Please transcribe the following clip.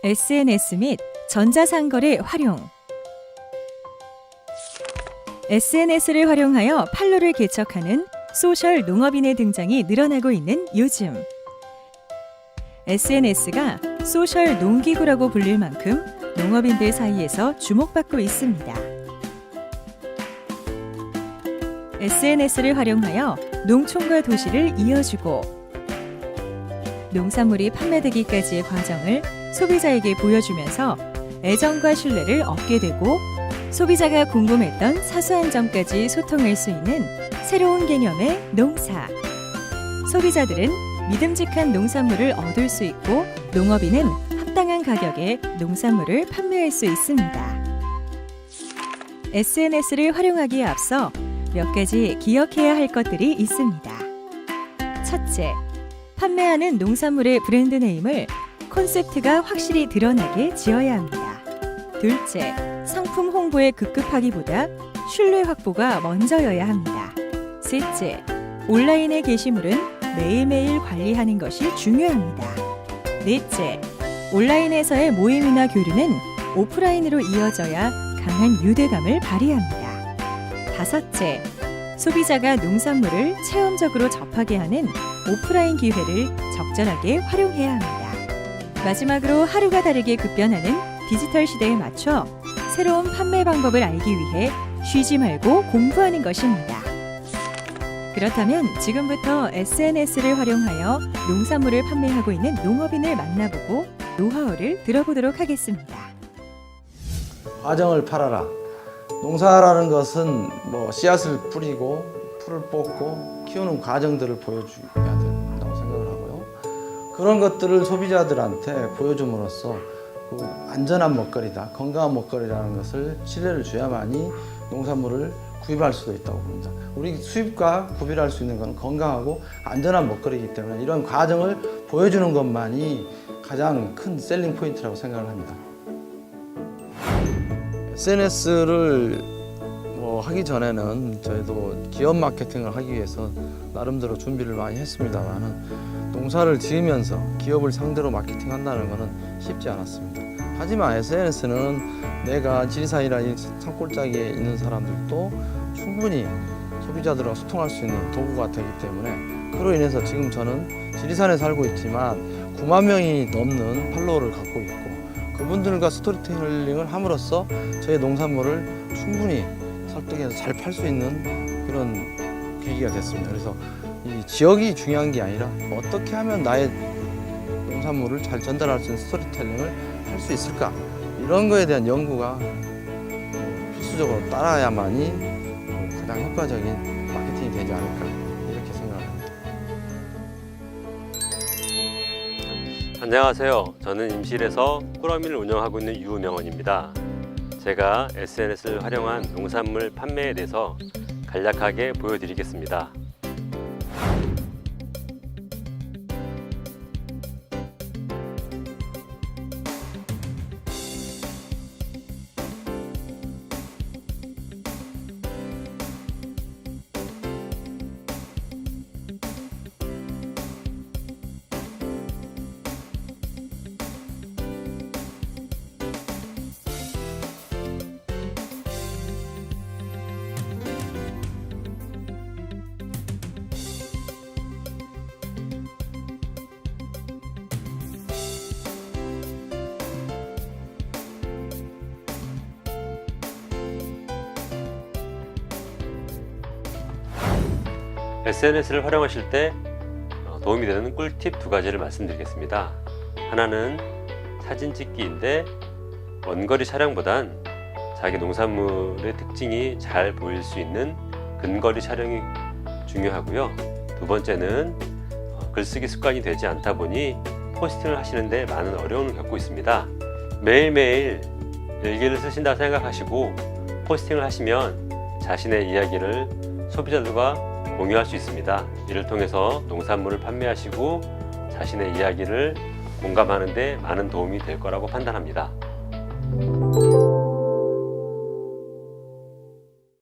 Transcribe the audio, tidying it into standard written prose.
SNS 및 전자상거래 활용. SNS를 활용하여 판로를 개척하는 소셜 농업인의 등장이 늘어나고 있는 요즘. SNS가 소셜 농기구라고 불릴 만큼 농업인들 사이에서 주목받고 있습니다. SNS를 활용하여 농촌과 도시를 이어주고 농산물이 판매되기까지의 과정을 소비자에게 보여주면서 애정과 신뢰를 얻게 되고 소비자가 궁금했던 사소한 점까지 소통할 수 있는 새로운 개념의 농사. 소비자들은 믿음직한 농산물을 얻을 수 있고 농업인은 합당한 가격에 농산물을 판매할 수 있습니다. SNS를 활용하기에 앞서 몇 가지 기억해야 할 것들이 있습니다. 첫째, 판매하는 농산물의 브랜드 네임을 콘셉트가 확실히 드러나게 지어야 합니다. 둘째, 상품 홍보에 급급하기보다 신뢰 확보가 먼저여야 합니다. 셋째, 온라인의 게시물은 매일매일 관리하는 것이 중요합니다. 넷째, 온라인에서의 모임이나 교류는 오프라인으로 이어져야 강한 유대감을 발휘합니다. 다섯째, 소비자가 농산물을 체험적으로 접하게 하는 오프라인 기회를 적절하게 활용해야 합니다. 마지막으로 하루가 다르게 급변하는 디지털 시대에 맞춰 새로운 판매 방법을 알기 위해 쉬지 말고 공부하는 것입니다. 그렇다면 지금부터 SNS를 활용하여 농산물을 판매하고 있는 농업인을 만나보고 노하우를 들어보도록 하겠습니다. 과정을 팔아라. 농사라는 것은 씨앗을 뿌리고 풀을 뽑고 키우는 과정들을 보여줘야 된다고 생각을 하고요. 그런 것들을 소비자들한테 보여줌으로써 그 안전한 먹거리다, 건강한 먹거리라는 것을 신뢰를 줘야만이 농산물을 구입할 수도 있다고 봅니다. 우리 수입과 구별할 수 있는 것은 건강하고 안전한 먹거리이기 때문에 이런 과정을 보여주는 것만이 가장 큰 셀링 포인트라고 생각을 합니다. SNS를 하기 전에는 저희도 기업 마케팅을 하기 위해서 나름대로 준비를 많이 했습니다만 농사를 지으면서 기업을 상대로 마케팅한다는 것은 쉽지 않았습니다. 하지만 SNS는 내가 지리산이나 산골짜기에 있는 사람들도 충분히 소비자들과 소통할 수 있는 도구가 되기 때문에 그로 인해서 지금 저는 지리산에 살고 있지만 9만 명이 넘는 팔로워를 갖고 있고 그분들과 스토리텔링을 함으로써 저의 농산물을 충분히 설득해서 잘 팔 수 있는 그런 계기가 됐습니다. 그래서 이 지역이 중요한 게 아니라 어떻게 하면 나의 농산물을 잘 전달할 수 있는 스토리텔링을 할 수 있을까? 이런 거에 대한 연구가 필수적으로 따라야만이 가장 효과적인 마케팅이 되지 않을까 이렇게 생각합니다. 안녕하세요. 저는 임실에서 꾸러미를 운영하고 있는 유명원입니다. 제가 SNS를 활용한 농산물 판매에 대해서 간략하게 보여드리겠습니다. SNS를 활용하실 때 도움이 되는 꿀팁 두 가지를 말씀드리겠습니다. 하나는 사진 찍기인데 원거리 촬영보단 자기 농산물의 특징이 잘 보일 수 있는 근거리 촬영이 중요하고요. 두 번째는 글쓰기 습관이 되지 않다 보니 포스팅을 하시는데 많은 어려움을 겪고 있습니다. 매일매일 일기를 쓰신다 생각하시고 포스팅을 하시면 자신의 이야기를 소비자들과 공유할 수 있습니다. 이를 통해서 농산물을 판매하시고 자신의 이야기를 공감하는 데 많은 도움이 될 거라고 판단합니다.